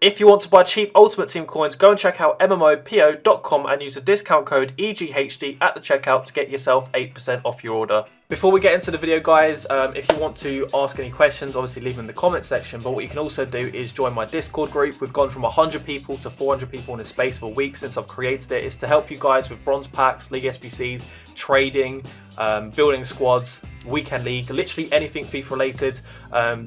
If you want to buy cheap Ultimate Team coins, go and check out MMOPO.com and use the discount code EGHD at the checkout to get yourself 8% off your order. Before we get into the video, guys, if you want to ask any questions, obviously leave them in the comment section. But what you can also do is join my Discord group. We've gone from 100 people to 400 people in a space of a week since I've created it. It's to help you guys with bronze packs, League SBCs, trading, building squads, weekend league, literally anything FIFA related.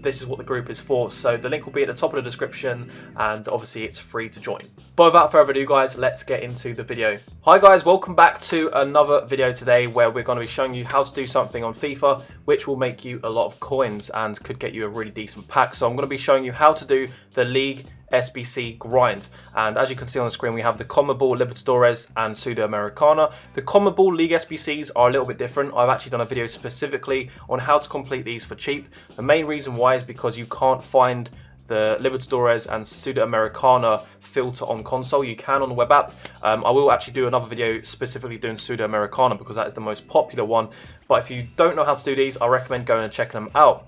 This is what the group is for. So the link will be at the top of the description, and obviously it's free to join. But without further ado, guys, let's get into the video. Hi guys, welcome back to another video today where we're going to be showing you how to do something on FIFA which will make you a lot of coins and could get you a really decent pack. So I'm going to be showing you how to do the Ligue SBC grind, and as you can see on the screen, we have the Conmebol, Libertadores and Sudamericana. The Conmebol League SBCs are a little bit different. I've actually done a video specifically on how to complete these for cheap. The main reason why is because you can't find the Libertadores and Sudamericana filter on console. You can on the web app. I will actually do another video specifically doing Sudamericana because that is the most popular one. But if you don't know how to do these, I recommend going and checking them out.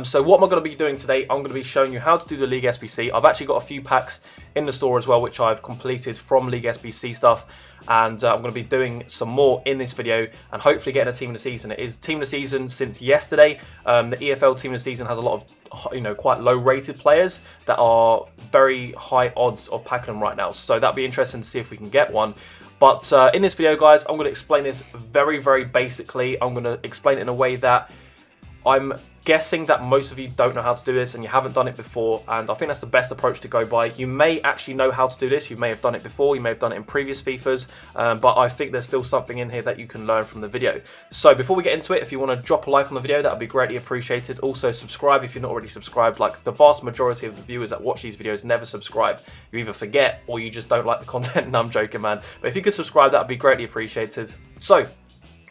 So what am I going to be doing today? I'm going to be showing you how to do the Ligue SBC. I've actually got a few packs in the store as well, which I've completed from Ligue SBC stuff. And I'm going to be doing some more in this video and hopefully getting a team of the season. It is team of the season since yesterday. The EFL team of the season has a lot of, quite low rated players that are very high odds of packing them right now. So that'll be interesting to see if we can get one. But in this video, guys, I'm going to explain this very, very basically. I'm going to explain it in a way that I'm guessing that most of you don't know how to do this and you haven't done it before, and I think that's the best approach to go by. You may actually know how to do this, you may have done it before, you may have done it in previous FIFAs, but I think there's still something in here that you can learn from the video. So before we get into it, if you want to drop a like on the video, that would be greatly appreciated. Also subscribe if you're not already subscribed. Like the vast majority of the viewers that watch these videos never subscribe. You either forget or you just don't like the content. No, I'm joking, man. But if you could subscribe, that would be greatly appreciated. So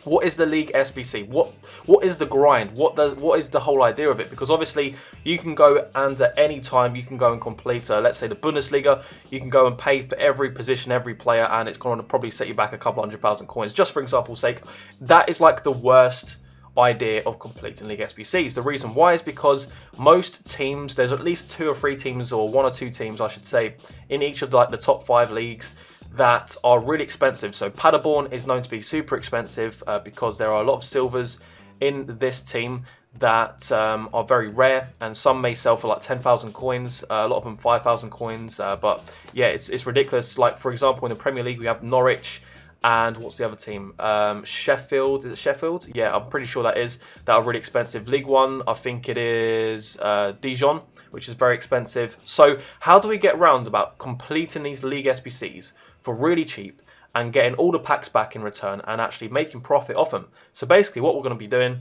what is the Ligue SBC? What is the grind? What is the whole idea of it? Because obviously you can go and at any time you can go and complete, let's say the Bundesliga. You can go and pay for every position, every player, and it's going to probably set you back a couple 100,000 coins. Just for example's sake, that is like the worst idea of completing Ligue SBCs. The reason why is because most teams, there's at least 2 or 3 teams, or 1 or 2 teams, I should say, in each of like the top 5 leagues that are really expensive. So Paderborn is known to be super expensive because there are a lot of silvers in this team that are very rare, and some may sell for like 10,000 coins, a lot of them 5,000 coins, but yeah, it's ridiculous. Like for example, in the Premier League we have Norwich and what's the other team? Sheffield. Is it Sheffield? Yeah, I'm pretty sure that are really expensive. League One, I think it is Dijon, which is very expensive. So how do we get round about completing these Ligue SBCs for really cheap and getting all the packs back in return and actually making profit off them? So basically what we're going to be doing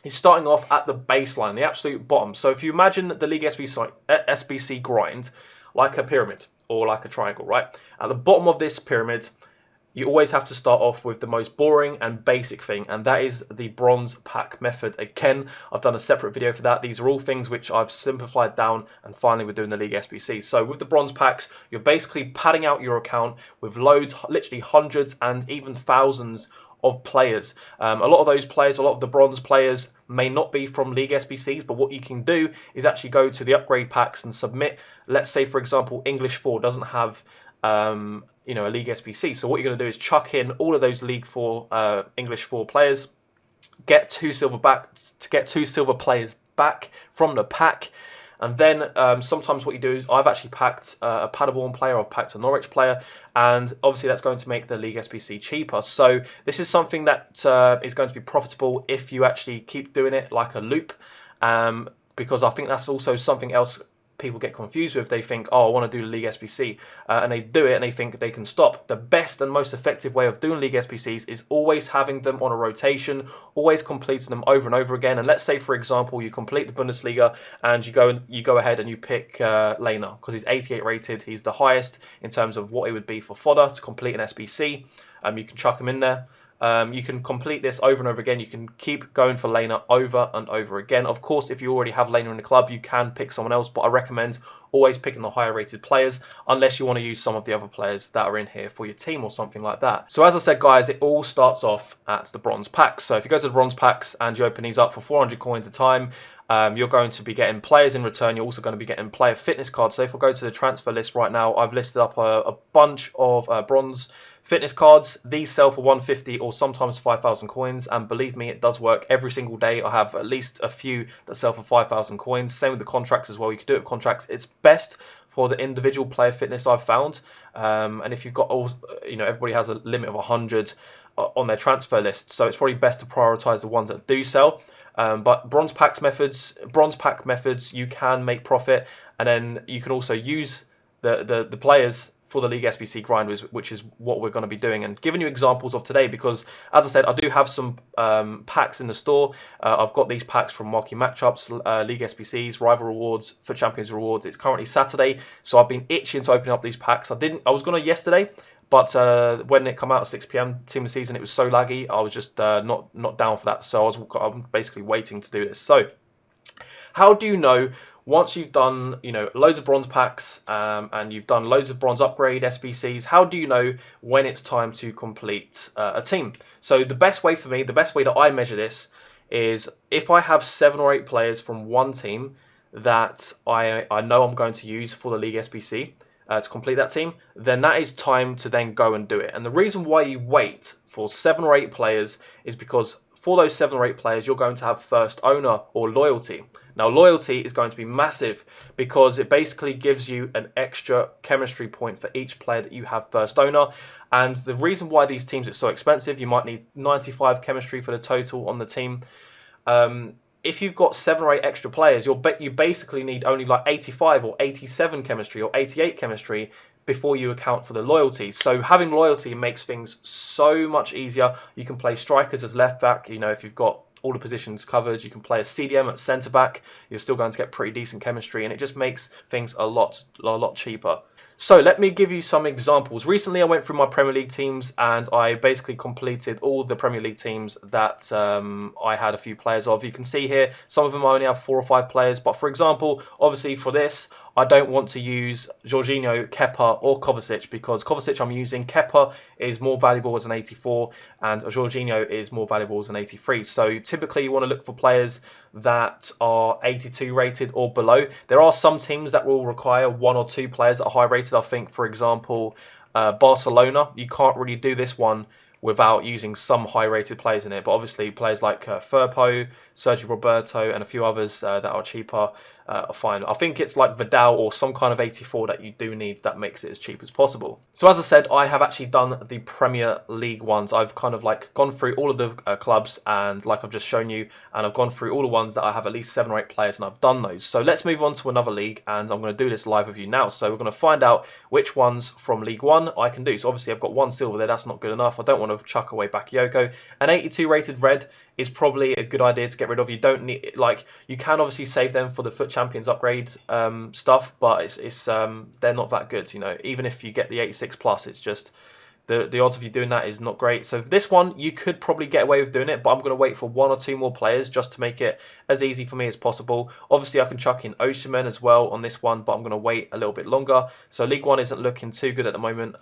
is starting off at the baseline, the absolute bottom. So if you imagine the Ligue SBC grind like a pyramid or like a triangle, right? At the bottom of this pyramid, you always have to start off with the most boring and basic thing, and that is the bronze pack method. Again, I've done a separate video for that. These are all things which I've simplified down, and finally we're doing the Ligue SBC. So with the bronze packs, you're basically padding out your account with loads, literally hundreds and even thousands of players. A lot of those players, a lot of the bronze players may not be from Ligue SBCs, but what you can do is actually go to the upgrade packs and submit. Let's say, for example, English 4 doesn't have a Ligue SBC. So what you're going to do is chuck in all of those League 4 English 4 players, get 2 silver players back from the pack, and then sometimes what you do is, I've actually packed a Paderborn player, I've packed a Norwich player, and obviously that's going to make the Ligue SBC cheaper. So this is something that is going to be profitable if you actually keep doing it like a loop, because I think that's also something else people get confused with. They think, oh, I want to do the Ligue SBC, and they do it and they think they can stop. The best and most effective way of doing Ligue SBCs is always having them on a rotation, always completing them over and over again. And let's say, for example, you complete the Bundesliga and you go ahead and you pick Lehner because he's 88 rated. He's the highest in terms of what it would be for fodder to complete an SBC. You can chuck him in there. You can complete this over and over again. You can keep going for Lehner over and over again. Of course, if you already have Lehner in the club, you can pick someone else, but I recommend always picking the higher rated players, unless you want to use some of the other players that are in here for your team or something like that. So as I said, guys, it all starts off at the bronze packs. So if you go to the bronze packs and you open these up for 400 coins a time, You're going to be getting players in return. You're also going to be getting player fitness cards. So if I go to the transfer list right now, I've listed up a bunch of bronze fitness cards. These sell for 150 or sometimes 5,000 coins, and believe me, it does work every single day. I have at least a few that sell for 5,000 coins. Same with the contracts as well. You can do it with contracts. It's best for the individual player fitness, I've found. And if you've got all, everybody has a limit of 100 on their transfer list, so it's probably best to prioritize the ones that do sell. But bronze pack methods, you can make profit, and then you can also use the players for the League SBC grind, which is what we're going to be doing, and giving you examples of today, because as I said, I do have some packs in the store. I've got these packs from Marquee Matchups, League SBCs, Rival Rewards, for Champions Rewards. It's currently Saturday, so I've been itching to open up these packs. I was going to yesterday, but when it came out at 6 PM, Team of the Season, it was so laggy. I was just not down for that, so I'm basically waiting to do this. So how do you know, once you've done loads of bronze packs and you've done loads of bronze upgrade SBCs, how do you know when it's time to complete a team? So the best way for me, the best way that I measure this, is if I have 7 or 8 players from one team that I know I'm going to use for the League SBC to complete that team, then that is time to then go and do it. And the reason why you wait for 7 or 8 players is because for those 7 or 8 players, you're going to have first owner or loyalty. Now, loyalty is going to be massive because it basically gives you an extra chemistry point for each player that you have first owner. And the reason why these teams are so expensive, you might need 95 chemistry for the total on the team. If you've got 7 or 8 extra players, you basically need only like 85 or 87 chemistry or 88 chemistry before you account for the loyalty. So having loyalty makes things so much easier. You can play strikers as left back. If you've got all the positions covered, you can play a CDM at centre back. You're still going to get pretty decent chemistry, and it just makes things a lot cheaper. So let me give you some examples. Recently, I went through my Premier League teams, and I basically completed all the Premier League teams that I had a few players of. You can see here, some of them I only have 4 or 5 players. But for example, obviously for this, I don't want to use Jorginho, Kepa or Kovacic, because Kovacic I'm using, Kepa is more valuable as an 84 and Jorginho is more valuable as an 83. So typically you want to look for players that are 82 rated or below. There are some teams that will require 1 or 2 players that are high rated. I think, for example, Barcelona, you can't really do this one without using some high-rated players in it. But obviously, players like Firpo, Sergio Roberto, and a few others that are cheaper are fine. I think it's like Vidal or some kind of 84 that you do need that makes it as cheap as possible. So as I said, I have actually done the Premier League ones. I've kind of like gone through all of the clubs, and like I've just shown you, and I've gone through all the ones that I have at least 7 or 8 players, and I've done those. So let's move on to another league, and I'm going to do this live with you now. So we're going to find out which ones from League 1 I can do. So obviously I've got 1 silver there, that's not good enough. I don't want to chuck away Bakayoko. An 82 rated red is probably a good idea to get rid of. You don't need, you can obviously save them for the Foot Champions upgrade stuff, but it's they're not that good. Even if you get the 86 plus, it's just the odds of you doing that is not great. So this one you could probably get away with doing it, but I'm going to wait for 1 or 2 more players just to make it as easy for me as possible. Obviously I can chuck in Osimhen as well on this one, but I'm going to wait a little bit longer. So League 1 isn't looking too good at the moment,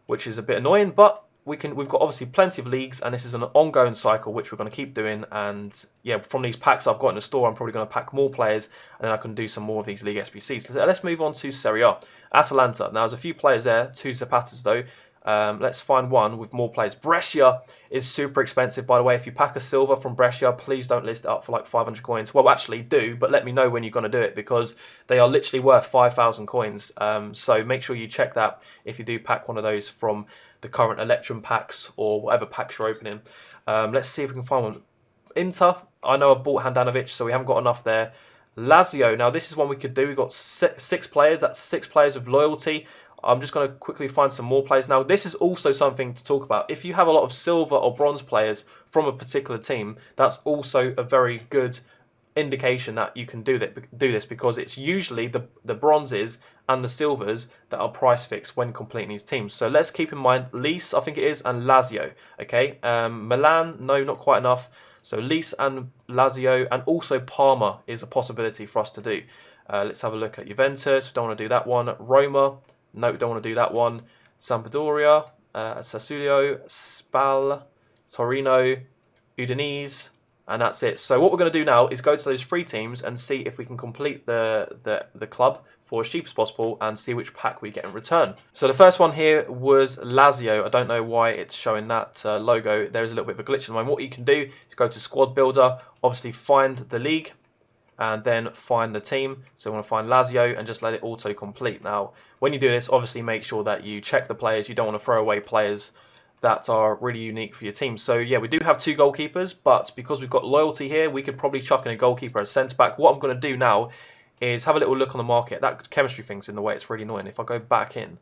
which is a bit annoying, but we've got obviously plenty of leagues, and this is an ongoing cycle which we're going to keep doing. And yeah, from these packs I've got in the store, I'm probably going to pack more players, and then I can do some more of these League SBCs. So let's move on to Serie A. Atalanta. Now there's a few players there, 2 Zapatas though. Let's find one with more players. Brescia is super expensive, by the way. If you pack a silver from Brescia, please don't list it up for like 500 coins. Well, actually do, but let me know when you're going to do it, because they are literally worth 5,000 coins. So make sure you check that if you do pack one of those from the current Electrum packs or whatever packs you're opening. Let's see if we can find one. Inter, I know I bought Handanovic, so we haven't got enough there. Lazio, now this is one we could do. We've got 6 players. That's 6 players with loyalty. I'm just going to quickly find some more players. Now, this is also something to talk about. If you have a lot of silver or bronze players from a particular team, that's also a very good indication that you can do this, because it's usually the bronzes and the silvers that are price fixed when completing these teams. So let's keep in mind Lis, I think it is, and Lazio. Okay, Milan, no, not quite enough. So Lis and Lazio, and also Parma is a possibility for us to do. Let's have a look at Juventus. We don't want to do that one. Roma. No, don't want to do that one. Sampdoria, Sassuolo, Spal, Torino, Udinese, And that's it. So what we're going to do now is go to those 3 teams and see if we can complete the club for as cheap as possible and see which pack we get in return. So the first one here was Lazio. I don't know why it's showing that logo. There's a little bit of a glitch in the moment. What you can do is go to Squad Builder, obviously find the league, and then find the team. So I'm going to find Lazio and just let it auto-complete. Now, when you do this, obviously make sure that you check the players. You don't want to throw away players that are really unique for your team. So yeah, we do have 2 goalkeepers, but because we've got loyalty here, we could probably chuck in a goalkeeper as centre-back. What I'm going to do now is have a little look on the market. That chemistry thing's in the way. It's really annoying. If I go back in,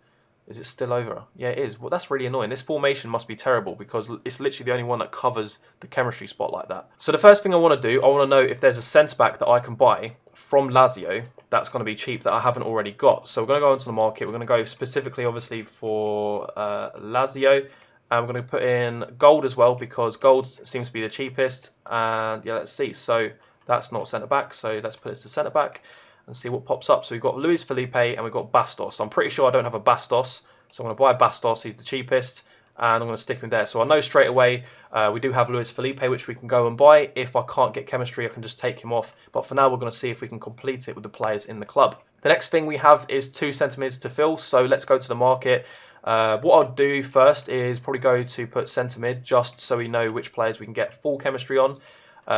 is it still over? Yeah, it is. Well, that's really annoying. This formation must be terrible because it's literally the only one that covers the chemistry spot like that. So the first thing I want to do, I want to know if there's a centre-back that I can buy from Lazio that's going to be cheap that I haven't already got. So we're going to go into the market. We're going to go specifically, obviously, for Lazio. And we're going to put in gold as well because gold seems to be the cheapest. And yeah, let's see. So that's not centre-back. So let's put it to centre-back and see what pops up. So we've got Luis Felipe and we've got Bastos. So I'm pretty sure I don't have a Bastos. So I'm going to buy Bastos. He's the cheapest. And I'm going to stick him there. So I know straight away we do have Luis Felipe, which we can go and buy. If I can't get chemistry, I can just take him off. But for now, we're going to see if we can complete it with the players in the club. The next thing we have is 2 centre mids to fill. So let's go to the market. What I'll do first is probably go to put centre mid just so we know which players we can get full chemistry on.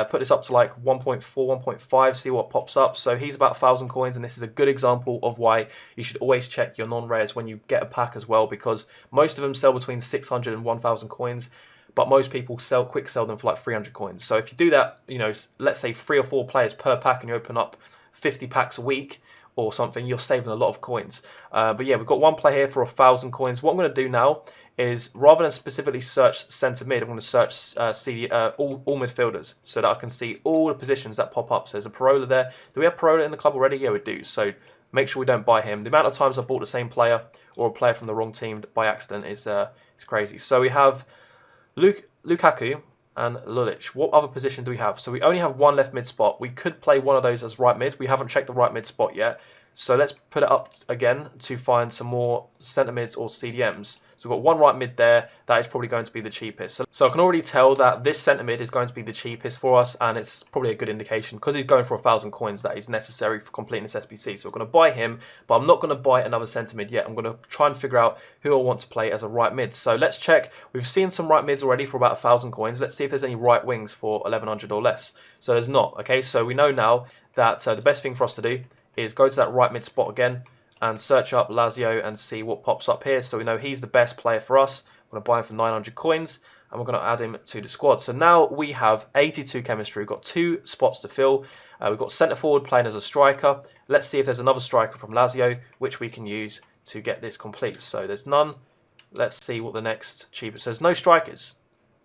Put this up to like 1.4, 1.5, see what pops up. So he's about 1,000 coins, and this is a good example of why you should always check your non-rares when you get a pack as well, because most of them sell between 600 and 1,000 coins, but most people quick sell them for like 300 coins. So if you do that, you know, let's say 3 or 4 players per pack and you open up 50 packs a week or something, you're saving a lot of coins. But yeah, we've got 1 player here for 1,000 coins. What I'm going to do now is, rather than specifically search centre mid, I'm going to search all midfielders so that I can see all the positions that pop up. So there's a Parola there. Do we have Parola in the club already? Yeah, we do. So make sure we don't buy him. The amount of times I've bought the same player or a player from the wrong team by accident is crazy. So we have Lukaku and Lulic. What other position do we have? So we only have 1 left mid spot. We could play one of those as right mid. We haven't checked the right mid spot yet. So let's put it up again to find some more centre mids or CDMs. So we've got 1 right mid there. That is probably going to be the cheapest. So I can already tell that this centre mid is going to be the cheapest for us, and it's probably a good indication because he's going for 1,000 coins that is necessary for completing this SBC. So we're going to buy him, but I'm not going to buy another centre mid yet. I'm going to try and figure out who I want to play as a right mid. So let's check. We've seen some right mids already for about 1,000 coins. Let's see if there's any right wings for 1,100 or less. So there's not. Okay, so we know now that the best thing for us to do is go to that right mid spot again and search up Lazio and see what pops up here. So we know he's the best player for us. I'm going to buy him for 900 coins and we're going to add him to the squad. So now we have 82 chemistry. We've got 2 spots to fill. We've got centre forward playing as a striker. Let's see if there's another striker from Lazio which we can use to get this complete. So there's none. Let's see what the next cheapest says. No strikers.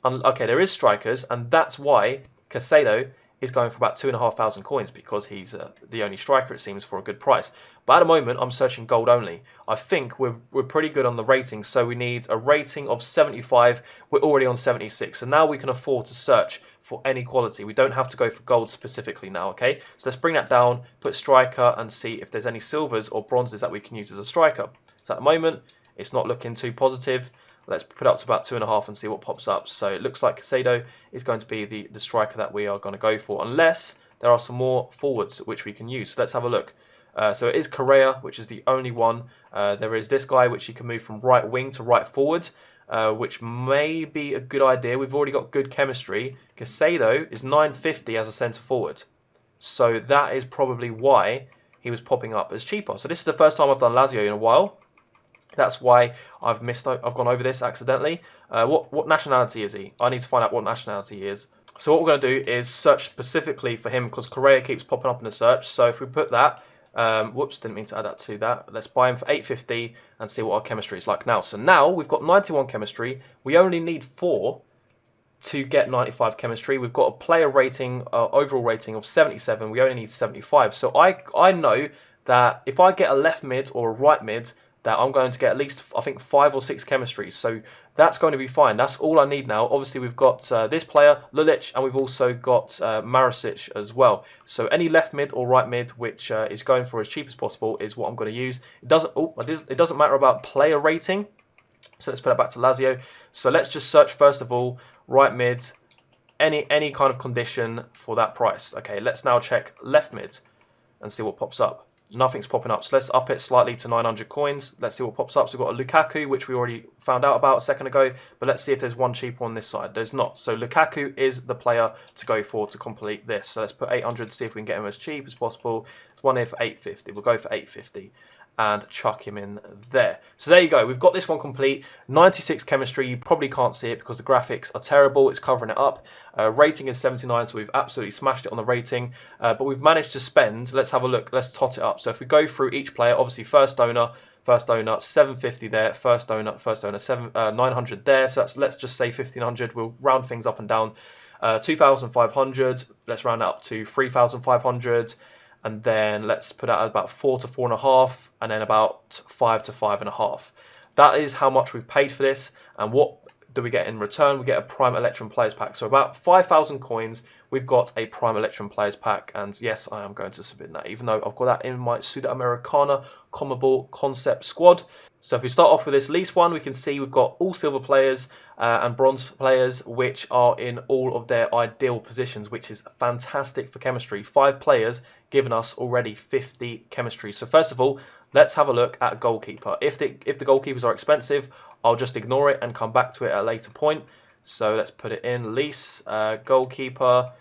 Okay, there is strikers, and that's why Casado is going for about 2,500 coins, because he's the only striker, it seems, for a good price. But at the moment, I'm searching gold only. I think we're pretty good on the rating, so we need a rating of 75. We're already on 76, so now we can afford to search for any quality. We don't have to go for gold specifically now, okay? So let's bring that down, put striker, and see if there's any silvers or bronzes that we can use as a striker. So at the moment, it's not looking too positive. Let's put it up to about 2.5 and see what pops up. So it looks like Casado is going to be the striker that we are going to go for, unless there are some more forwards which we can use. So let's have a look. So it is Correa, which is the only one. There is this guy, which he can move from right wing to right forward, which may be a good idea. We've already got good chemistry. Casado is 950 as a centre forward. So that is probably why he was popping up as cheaper. So this is the first time I've done Lazio in a while. That's why I've gone over this accidentally. What nationality is he? I need to find out what nationality he is. So what we're going to do is search specifically for him, because Correa keeps popping up in the search. So if we put that, whoops, didn't mean to add that to that. Let's buy him for 850 and see what our chemistry is like now. So now we've got 91 chemistry. We only need 4 to get 95 chemistry. We've got a player rating, overall rating of 77. We only need 75. So I know that if I get a left mid or a right mid, that I'm going to get at least, I think, 5 or 6 chemistries. So that's going to be fine. That's all I need now. Obviously, we've got this player, Lulic, and we've also got Marasic as well. So any left mid or right mid, which is going for as cheap as possible, is what I'm going to use. It doesn't matter about player rating. So let's put it back to Lazio. So let's just search, first of all, right mid, any kind of condition for that price. Okay, let's now check left mid and see what pops up. Nothing's popping up, so let's up it slightly to 900 coins. Let's see what pops up. So we've got a Lukaku, which we already found out about a second ago, but let's see if there's one cheaper on this side. There's not. So Lukaku is the player to go for to complete this. So let's put 800 to see if we can get him as cheap as possible. There's one here for 850. We'll go for 850 and chuck him in there. So there you go. We've got this one complete. 96 chemistry. You probably can't see it because the graphics are terrible. It's covering it up. Rating is 79, so we've absolutely smashed it on the rating. But we've managed to spend, let's have a look. Let's tot it up. So if we go through each player, obviously first owner, 750 there, first owner, 900 there. So that's, let's just say 1500. We'll round things up and down. 2,500. Let's round it up to 3,500. And then let's put out about 4 to 4.5, and then about 5 to 5.5. That is how much we've paid for this. And what do we get in return? We get a Prime Electrum Players Pack. So about 5,000 coins, we've got a Prime Electrum Players Pack. And yes, I am going to submit that, even though I've got that in my Sudamericana Conmebol concept squad. So if we start off with this least one, we can see we've got all silver players and bronze players, which are in all of their ideal positions, which is fantastic for chemistry. 5 players giving us already 50 chemistry. So first of all, let's have a look at goalkeeper. If the goalkeepers are expensive, I'll just ignore it and come back to it at a later point. So let's put it in lease, goalkeeper,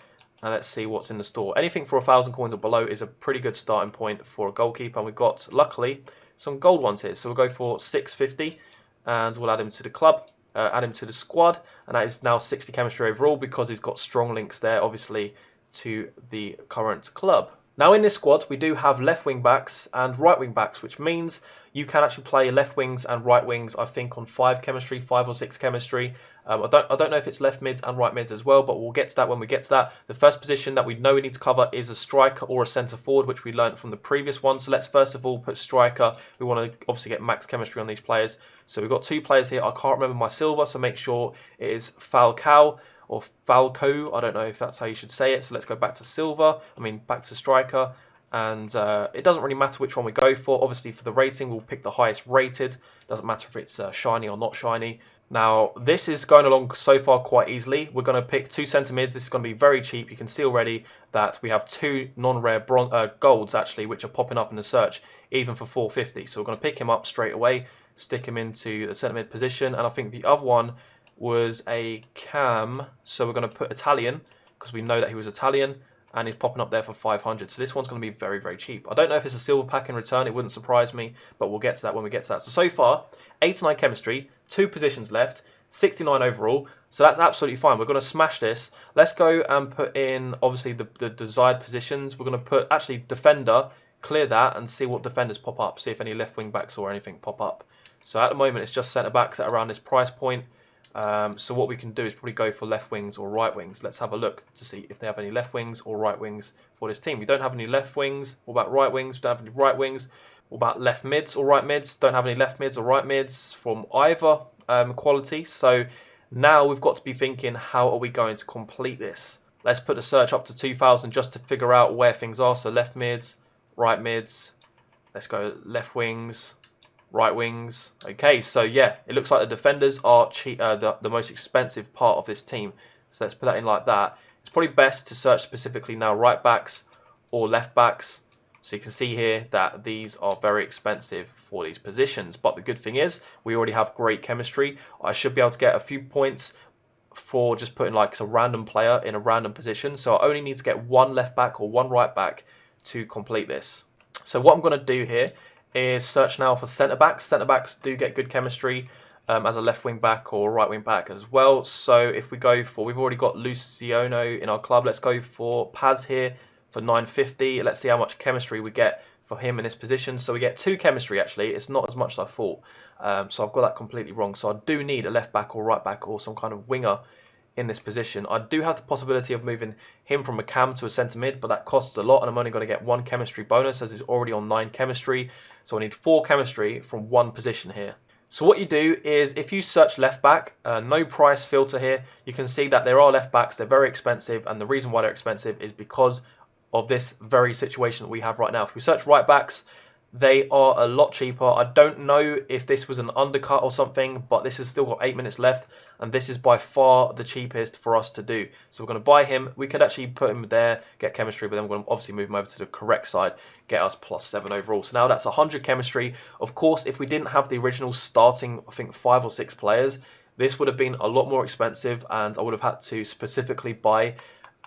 and let's see what's in the store. Anything for 1,000 coins or below is a pretty good starting point for a goalkeeper. And we've got, luckily, some gold ones here. So we'll go for 650 and we'll add him to the club, add him to the squad. And that is now 60 chemistry overall because he's got strong links there, obviously, to the current club. Now in this squad, we do have left wing backs and right wing backs, which means you can actually play left wings and right wings, I think, on 5 chemistry, 5 or 6 chemistry. I don't know if it's left mids and right mids as well, but we'll get to that when we get to that. The first position that we know we need to cover is a striker or a centre forward, which we learned from the previous one. So let's first of all put striker. We want to obviously get max chemistry on these players. So we've got 2 players here. I can't remember my silver, so make sure it is Falcao or Falco. I don't know if that's how you should say it. So let's go back to silver. Back to striker. And it doesn't really matter which one we go for. Obviously, for the rating, we'll pick the highest rated. Doesn't matter if it's shiny or not shiny. Now, this is going along so far quite easily. We're going to pick 2 centre mids. This is going to be very cheap. You can see already that we have 2 non-rare golds, actually, which are popping up in the search, even for 450. So we're going to pick him up straight away, stick him into the centre mid position. And I think the other one was a cam. So we're going to put Italian, because we know that he was Italian. And he's popping up there for 500. So this one's going to be very, very cheap. I don't know if it's a silver pack in return. It wouldn't surprise me, but we'll get to that when we get to that. So far, 89 chemistry, 2 positions left, 69 overall. So that's absolutely fine. We're going to smash this. Let's go and put in, obviously, the desired positions. We're going to put, actually, defender, clear that, and see what defenders pop up. See if any left wing backs or anything pop up. So at the moment, it's just centre backs at around this price point. So what we can do is probably go for left wings or right wings. Let's have a look to see if they have any left wings or right wings for this team. We don't have any left wings. What about right wings? We don't have any right wings. What about left mids or right mids? Don't have any left mids or right mids from either quality. So now we've got to be thinking, how are we going to complete this? Let's put the search up to 2,000 just to figure out where things are. So left mids, right mids. Let's go left wings, right wings. Okay, so yeah, it looks like the defenders are the most expensive part of this team. So let's put that in like that. It's probably best to search specifically now right backs or left backs. So you can see here that these are very expensive for these positions. But the good thing is we already have great chemistry. I should be able to get a few points for just putting like a random player in a random position. So I only need to get 1 left back or 1 right back to complete this. So what I'm going to do here is search now for centre backs. Centre backs do get good chemistry as a left wing back or right wing back as well. So if we go for, we've already got Luciano in our club. Let's go for Paz here for 950. Let's see how much chemistry we get for him in this position. So we get 2 chemistry actually. It's not as much as I thought. So I've got that completely wrong. So I do need a left back or right back or some kind of winger in this position. I do have the possibility of moving him from a cam to a centre mid, but that costs a lot and I'm only going to get 1 chemistry bonus as he's already on 9 chemistry. So I need 4 chemistry from 1 position here. So what you do is if you search left back, no price filter here, you can see that there are left backs, they're very expensive, and the reason why they're expensive is because of this very situation that we have right now. If we search right backs, They are a lot cheaper. I don't know if this was an undercut or something, but this has still got 8 minutes left, and this is by far the cheapest for us to do. So we're going to buy him. We could actually put him there, get chemistry, but then we're going to obviously move him over to the correct side, get us +7 overall. So now that's 100 chemistry. Of course, if we didn't have the original starting, I think 5 or 6 players, this would have been a lot more expensive, and I would have had to specifically buy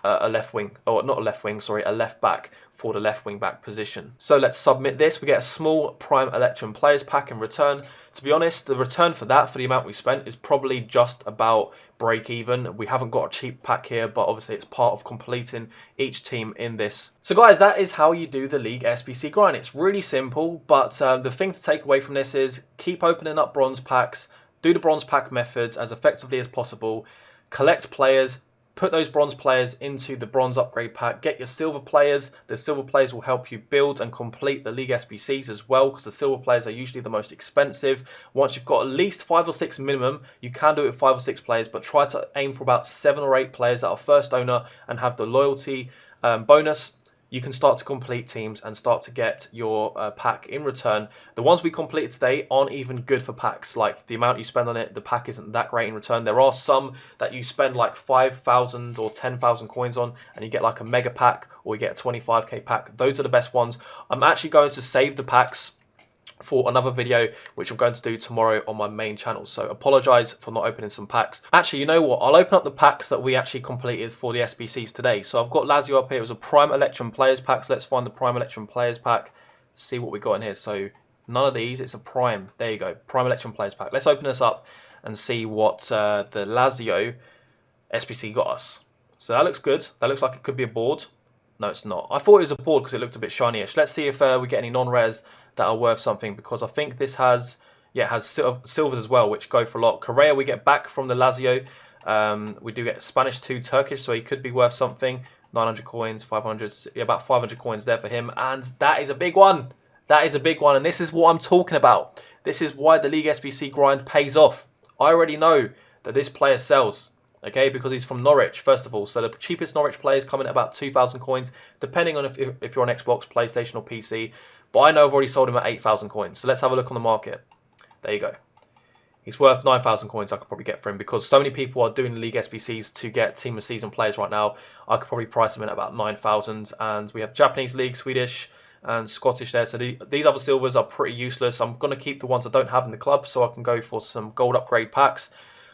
a left wing, or not a left wing, sorry, a left back for the left wing back position. So let's submit this. We get a small Prime Electrum Players Pack in return. To be honest, the return for that, for the amount we spent, is probably just about break even. We haven't got a cheap pack here, but obviously it's part of completing each team in this. So guys, that is how you do the League SBC grind. It's really simple, but the thing to take away from this is keep opening up bronze packs, do the bronze pack methods as effectively as possible, collect players, put those bronze players into the bronze upgrade pack, get your silver players. The silver players will help you build and complete the League SBCs as well, because the silver players are usually the most expensive. Once you've got at least 5 or 6 minimum, you can do it with 5 or 6 players, but try to aim for about 7 or 8 players that are first owner and have the loyalty bonus. You can start to complete teams and start to get your pack in return. The ones we completed today aren't even good for packs. Like, the amount you spend on it, the pack isn't that great in return. There are some that you spend like 5,000 or 10,000 coins on and you get like a mega pack, or you get a 25k pack. Those are the best ones. I'm actually going to save the packs for another video, which I'm going to do tomorrow on my main channel. So apologize for not opening some packs. Actually, you know what? I'll open up the packs that we actually completed for the SBCs today. So I've got Lazio up here. It was a Prime Electrum Players Pack. So let's find the Prime Electrum Players Pack. See what we got in here. So none of these. It's a Prime. There you go. Prime Electrum Players Pack. Let's open this up and see what the Lazio SBC got us. So that looks good. That looks like it could be a board. No, it's not. I thought it was a board because it looked a bit shiny-ish. Let's see if we get any non-rares that are worth something, because I think this has, yeah, it has silvers as well, which go for a lot. Correa we get back from the Lazio. We do get Spanish 2 Turkish, so he could be worth something. 900 coins, 500, yeah, about 500 coins there for him. And that is a big one. That is a big one. And this is what I'm talking about. This is why the League SBC grind pays off. I already know that this player sells. Okay, because he's from Norwich, first of all. So the cheapest Norwich players come in at about 2,000 coins, depending on if you're on Xbox, PlayStation or PC. But I know I've already sold him at 8,000 coins. So let's have a look on the market. There you go. He's worth 9,000 coins I could probably get for him, because so many people are doing the League SBCs to get Team of Season players right now. I could probably price him in at about 9,000. And we have Japanese League, Swedish and Scottish there. So these other silvers are pretty useless. I'm going to keep the ones I don't have in the club so I can go for some gold upgrade packs.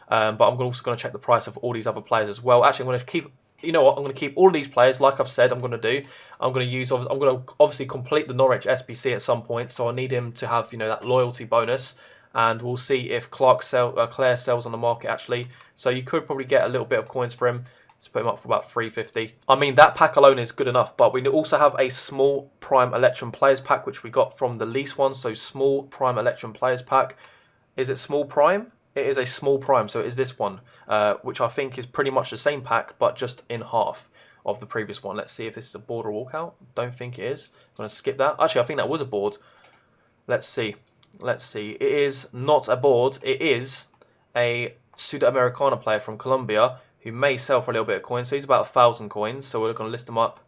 But I'm also going to check the price of all these other players as well. Actually, I'm going to keep, you know what, I'm going to keep all of these players, like I've said I'm going to do. I'm going to obviously complete the Norwich SBC at some point, so I need him to have, you know, that loyalty bonus. And we'll see if Claire sells on the market, actually. So you could probably get a little bit of coins for him. Let's put him up for about 350. I mean, that pack alone is good enough, but we also have a small Prime Electrum Players Pack, which we got from the lease one. So small Prime Electrum Players Pack. Is it small Prime? It is a small Prime, so it is this one, which I think is pretty much the same pack, but just in half of the previous one. Let's see if this is a board or walkout. Don't think it is. I'm going to skip that. Actually, I think that was a board. Let's see. Let's see. It is not a board. It is a Sudamericana player from Colombia who may sell for a little bit of coins. So he's about 1,000 coins. So we're going to list them up.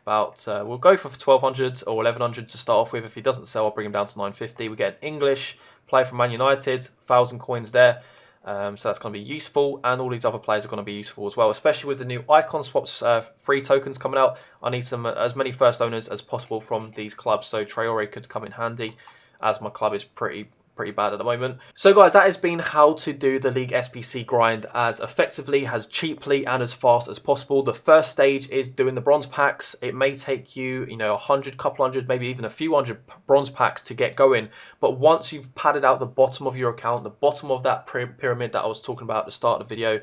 About we'll go for 1,200 or 1,100 to start off with. If he doesn't sell, I'll bring him down to 950. We get an English player from Man United, 1,000 coins there. So that's going to be useful, and all these other players are going to be useful as well, especially with the new icon swaps free tokens coming out. I need as many first owners as possible from these clubs, so Traore could come in handy, as my club is pretty bad at the moment. So guys, that has been how to do the League SBC grind as effectively, as cheaply and as fast as possible. The first stage is doing the bronze packs. It may take you, you know, 100, couple hundred, maybe even a few hundred bronze packs to get going. But once you've padded out the bottom of your account, the bottom of that pyramid that I was talking about at the start of the video,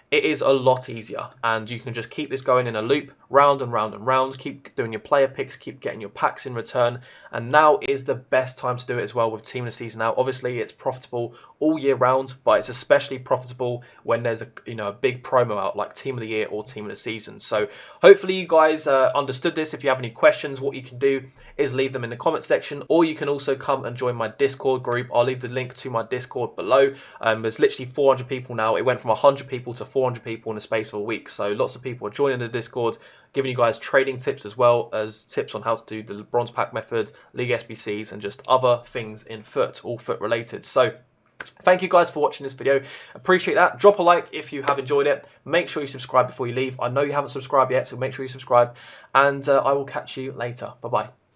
it is a lot easier, and you can just keep this going in a loop, round and round and round, keep doing your player picks, keep getting your packs in return, and now is the best time to do it as well with Team of the Season out. Obviously, it's profitable all year round, but it's especially profitable when there's a big promo out like Team of the Year or Team of the Season. So hopefully you guys understood this. If you have any questions, what you can do is leave them in the comment section, or you can also come and join my Discord group. I'll leave the link to my Discord below. There's literally 400 people now. It went from 100 people to 400 people in the space of a week. So lots of people are joining the Discord, giving you guys trading tips as well as tips on how to do the bronze pack method, League SBCs, and just other things in foot, all foot related. So thank you guys for watching this video. Appreciate that. Drop a like if you have enjoyed it. Make sure you subscribe before you leave. I know you haven't subscribed yet, so make sure you subscribe. And I will catch you later. Bye-bye.